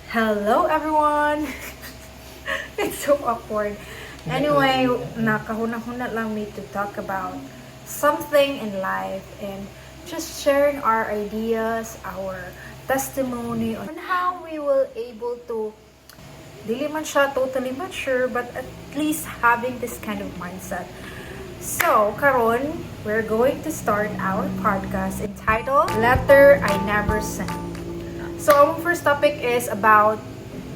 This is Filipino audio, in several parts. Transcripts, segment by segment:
Hello everyone! It's so awkward. Anyway, nakahuna-huna lang me to talk about something in life and just sharing our ideas, our testimony on how we will able to dili man siya totally mature but at least having this kind of mindset. So, karon, we're going to start our podcast entitled Letter I Never Sent. So, our first topic is about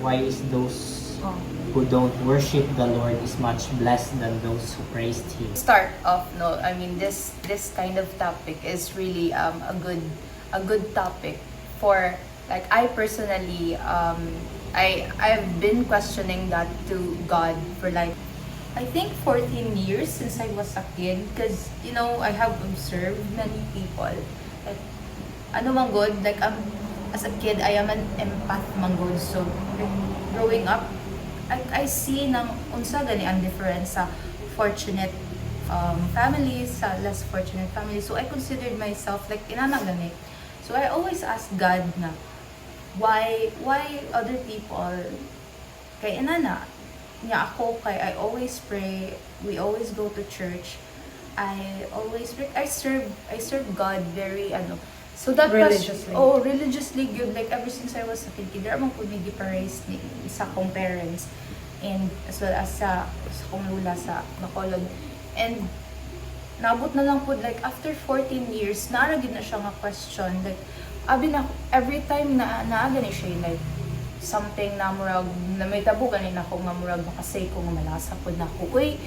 Why is those oh, who don't worship the Lord is much blessed than those who praised Him? Start off, no, I mean this kind of topic is really a good topic for, like, I personally I've been questioning that to God for like I think 14 years since I was a kid, because I have observed many people like ano man good, like as a kid I am an empath man good, so like, growing up I see nang unsa gani ang difference sa fortunate families sa less fortunate families. So I considered myself like inana gani. So I always ask God na why other people kay inana niya ako, kay I always pray, we always go to church, I serve God very so that Religiously. religiously good, like ever since I was a kid. There among pud gi-praise ni sa kong parents and as well as sa kong lula sa Bacolod. And naabot na lang pud like after 14 years nara gid na siya nga question, like abi na every time na gani siya like something na murag na may tabo ganin ako nga murag makasay ko nga malasa pud nako uy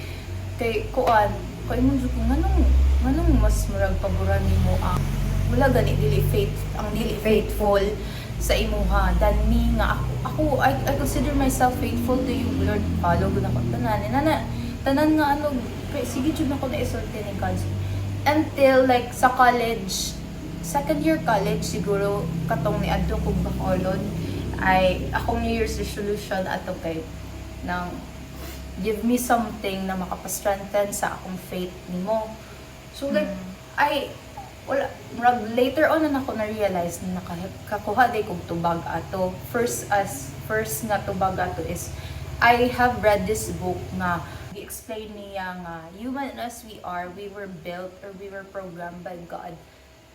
kay kuan kay mo jud ko nganong mas murag paboran nimo ang wala gani dili faithful sa imuha than me nga ako I consider myself faithful to you, Lord. Follow ko na ko tanan nga sige jud nako na isulti ni God until like sa college, second year college siguro katong ni adto kog Bacolod ay akong New Year's resolution ato kay nang give me something na makapastrengthen sa akong faith nimo. So like wala later on na ako na-realize na nakakuha day kog tubag ato. First nga tubag ato is I have read this book nga gi-explain niya nga human as we are, we were built or we were programmed by God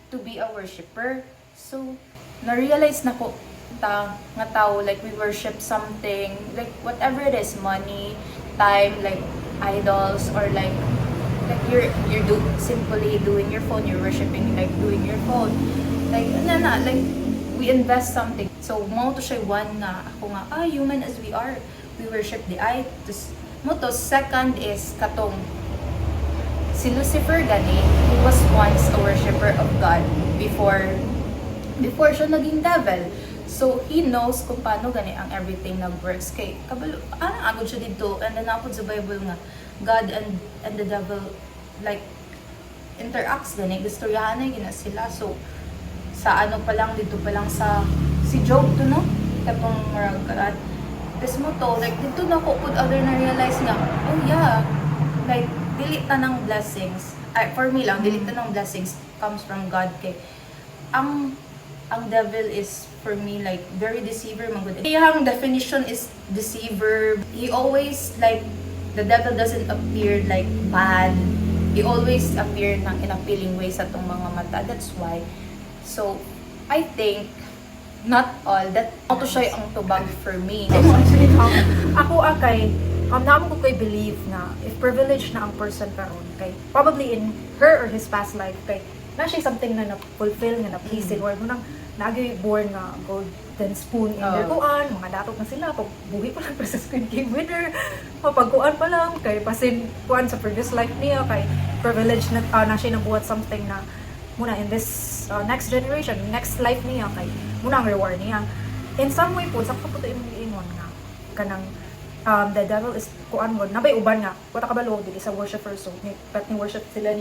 to be a worshipper. So na-realize na ko nga tao, like we worship something, like whatever it is, money, time, like idols, or like you're simply doing your phone, you're worshiping like doing your phone, like like we invest something. So mo to siya one nga ako nga human as we are, we worship the idols mo to. Second is katong si Lucifer gani, he was once a worshipper of God before siya naging devil. So he knows kung paano gani ang everything nag-works. Kay kabalo agud siya dito, and then napod sa Bible nga God and the devil like interacts gani, gistoryahan na gina sila. So sa pa lang dito pa lang sa si Job to, no, katong murag karat this mo to, like dito na ko pud other na realize nga oh yeah, like dili tanang blessings for me lang, dili tanang blessings comes from God. Kay ang devil is for me like very deceiver man gud. Iyang definition is deceiver. He always like the devil doesn't appear like bad. He always appear nang in appealing way sa tong mga mata. That's why. So I think not all that auto siya ang tubag for me. ako akay naamo ko kay believe na if privileged na ang person karon kay probably in her or his past life kay na siya something na na-fulfill nga na-please Lord mo nang nag-born nga golden spoon in their kuan, mga datot na sila pag buhi pa lang pa sa Squid Game winner, mapagkuan pa lang kay pasin kuan sa previous life niya kay privileged na siya nabuhat something na muna in this next generation, next life niya kay muna ang reward niya in some way po. Sa kaputo ingon nga kanang the devil is kuan mo nabay uban nga wata kabalo dili sa worshiper, so ni worship sila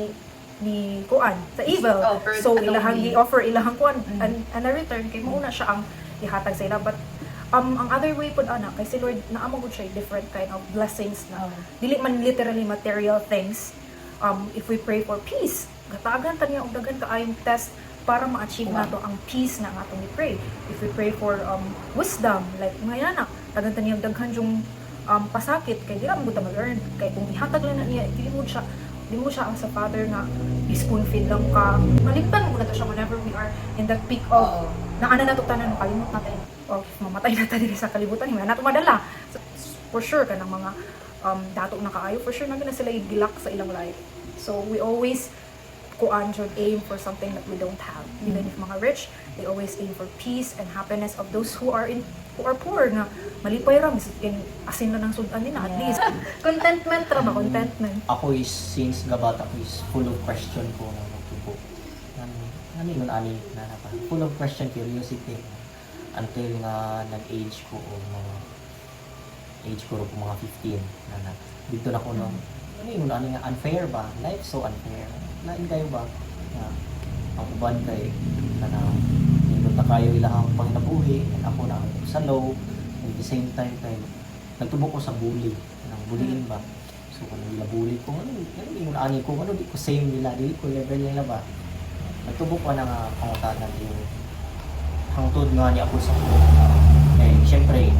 ni kuan sa evil. So ilahang gi-offer ilahang kuan and a return kay mo una siya ang ihatag sa ila. But ang other way pud ana kay si Lord naamo gud siya different kind of blessings na dili man literally material things. If we pray for peace, gatagan ta niya og daghan kaayong test para ma-achieve nato ang peace na nga atong i-pray. If we pray for wisdom, like mga yana, tagantan niyang daghan yung pasakit, kay dira mo ta mag-earn. Kay kung ihatag lang na niya, dili mo siya as a father nga spoon feed lang ka. Malimtan mo na to siya whenever we are in that peak of na ana nato tanan kalimot natin. O if mamatay na tayo sa kalibutan, hindi na nato madala. So, for sure kanang mga dato na kaayo, for sure na gina sila gilak sa ilang life. So we always should aim for something that we don't have. Even if mga rich, they always aim for peace and happiness of those who are poor nga malipay ra in asin na ng sudan nila at least contentment ra ba contentment. Ako is, since gabata ko is full of question ko na nagtubo. Ano yun, na napa. Full of question, curiosity. Until nga nag-age ko o mga 15 na dito na ko nung ano nga, unfair ba? Life so unfair. Lain kayo ba? Ang uban kay nindot na kayo ilahang panginabuhi and ako na sa low. At the same time kay nagtubo ko sa bully. Bullying ba? So kung nila bully ko, ano yung ani ko, ano di ko same nila, di ko level nila ba? Nagtubo ko na nga pangutanan yung hangtod nga niya ako sa eh syempre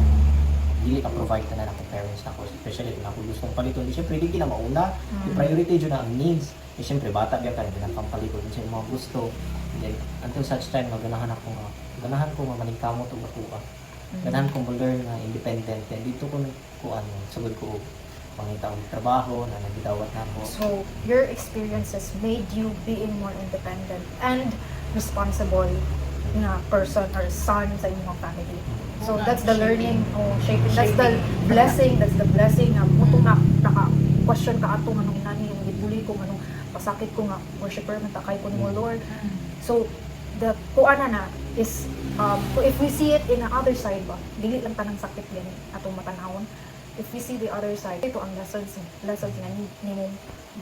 dili ka provide na ako parents na ako, especially kung ako gustong paliton, di syempre di na mauna, yung priority dyan na ang needs. Eh syempre bata biya ka rin, pinapampaliton din siya mga gusto. And then, until such time, ganahan ko nga maningkamot o bakuha. Ganahan ko mo-learn na independent. And dito ko sagod ko pangita ang trabaho na nagdawat na ako. So your experiences made you being more independent and responsible na person or son sa inyong family. So that's the learning shaping. That's the blessing na muto na naka-question ka ato anong inani yung gibuli ko anong pasakit ko nga worshiper man takay ko nimo Lord. So the kuana na is if we see it in the other side ba dili lang tanang sakit din atong matanawon. If we see the other side, ito ang lessons na nimo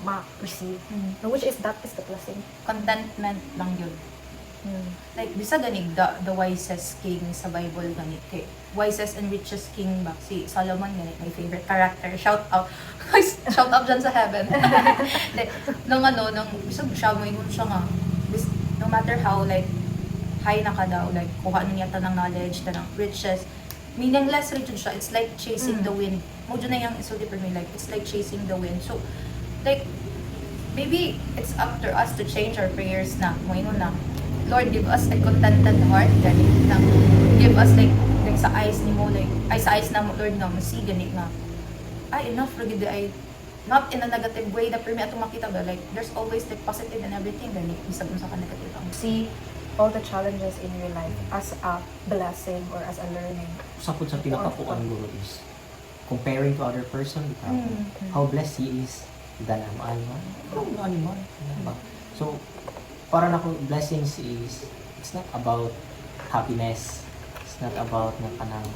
ma-receive. Which is that is the blessing. Contentment lang yun. Like, bisa ganig, the wisest king sa Bible ganit. Kay wisest and richest king ba? Si Solomon ganit, my favorite character. Shout out. Shout out dyan sa heaven. Like, nung bisag siya, may siya nga. No matter how, like, high na ka daw, like, kuha niya tanang knowledge, tanang riches, meaningless rin siya. It's like chasing the wind. Mojo na yung isulti for me, like, it's like chasing the wind. So, like, maybe it's up to us to change our prayers na, na, Lord, give us a contented heart, ganit na. Give us like sa eyes ni mo, like, sa eyes na mo, Lord, na, masi, ganit na. Enough, Lord, not in a negative way, na permi atong makita ba, like, there's always like positive and everything, ganit, bisag mo sa ka-negative. See all the challenges in your life as a blessing or as a learning. Sapod sa pinakapuan guro is comparing to other person, how blessed he is than am I man. So, para na ko blessings is it's not about happiness. It's not about na kanang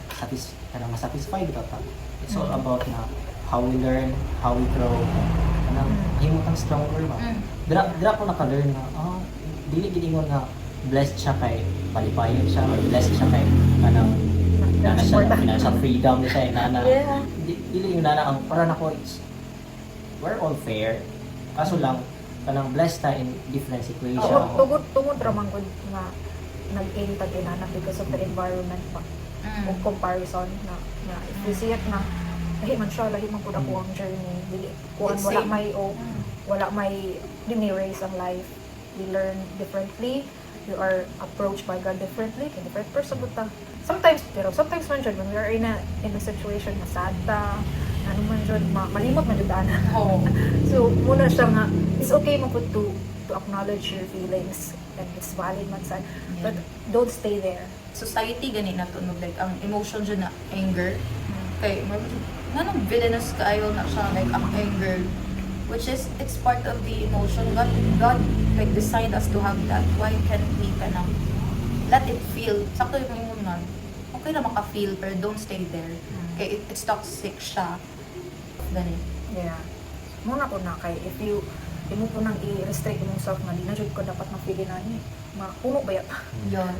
masatisfied ka pa. It's all about na how we learn, how we grow. Kanang himutang stronger ba. Dira ko naka-learn na dili gid ingon nga blessed siya kay palipayon siya or blessed siya kay kanang nana siya financial freedom siya dili yung nana ang para nako it's we're all fair. Kaso lang kanang blessed ta in different situation. Tungod ramang gud nga nag-aim ta dinana because of the environment pa. Kung comparison na if we see it na lahi man pud ako ang journey. Dili wala may race ang life. We learn differently. You are approached by God differently. Kay different person ta. Sometimes man jud when we are in a situation na sad ta, ano man jud malimot man jud ana. So muna siya nga it's okay mo pud to acknowledge your feelings and it's valid man sad, but don't stay there. Society gani na tunog like ang emotion dyan na anger. Kay nanong villainous kaayo na siya like ang anger, which is it's part of the emotion. God like designed us to have that. Why can't we kanang let it feel? Sakto yung nga. Okay na maka-feel pero don't stay there. Okay, it's toxic siya. Gani. Yeah. Muna ko na kay if you mo po nang i-restrict yourself na di na jud ko dapat ma-feel na ni mapuno ba yata.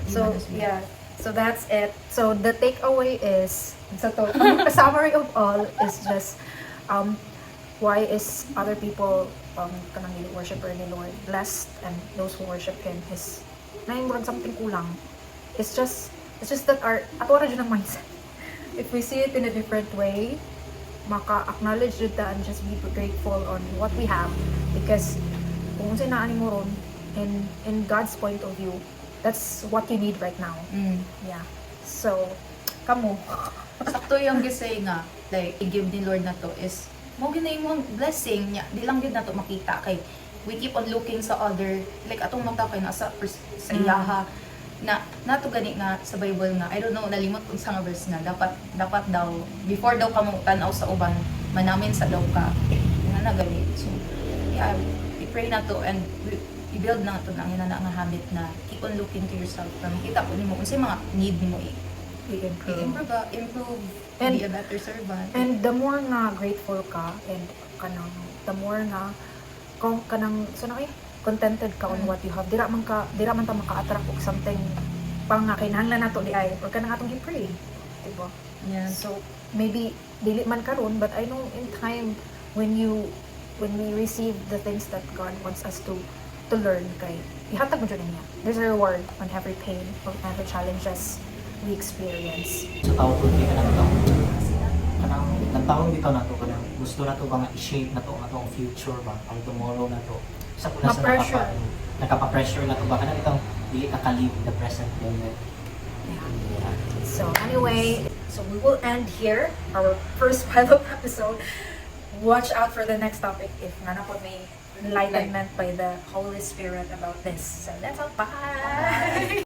So yeah. So that's it. So the takeaway is a summary of all is just why is other people kanang worshiper ni Lord blessed and those who worship him is na murag something kulang. It's just that our ato ra jud ang mindset. If we see it in a different way, maka-acknowledge jud ta and just be grateful on what we have, because kung unsay naa nimo ron, in God's point of view, that's what you need right now. Yeah. So, kamo. Sakto yung gisay nga, like, i-give ni Lord na to is, mo ginay mo blessing niya, di lang yun na to makita kay, we keep on looking sa other, like, atong mata kay nasa sa ilaha, na nato gani nga sa Bible nga, I don't know, nalimot kung sa nga verse nga, dapat daw, before daw ka mo tanaw sa uban, manamin sa daw ka, nga na gani. So, yeah, we pray na to, and i-build na to na nga habit na keep on looking to yourself, para makita po nimo kung sa mga need nimo improve, And- be a better servant. And the more nga grateful ka, and the more nga kung kanang contented ka on what you have, dira man ta maka-attract og something pang nga kinahanglan nato di ay, or kanang atong gi-pray, diba? Yeah. So maybe dili man karon, but I know in time when we receive the things that God wants us to learn, kay ihatag mo jud niya. There's a reward on every pain, on every challenges we experience. Sa tao po kay kanang nagtaon dito na to kanang gusto na to ba nga i-shape na to ang future ba ang tomorrow na to sa kuna sa Ma-pressure. nakapa-pressure na to ba kanang itong dili naka-live the present moment. Yeah. So anyway, so we will end here our first pilot episode. Watch out for the next topic if nga na po may enlightenment by the Holy Spirit about this. So that's all. Bye!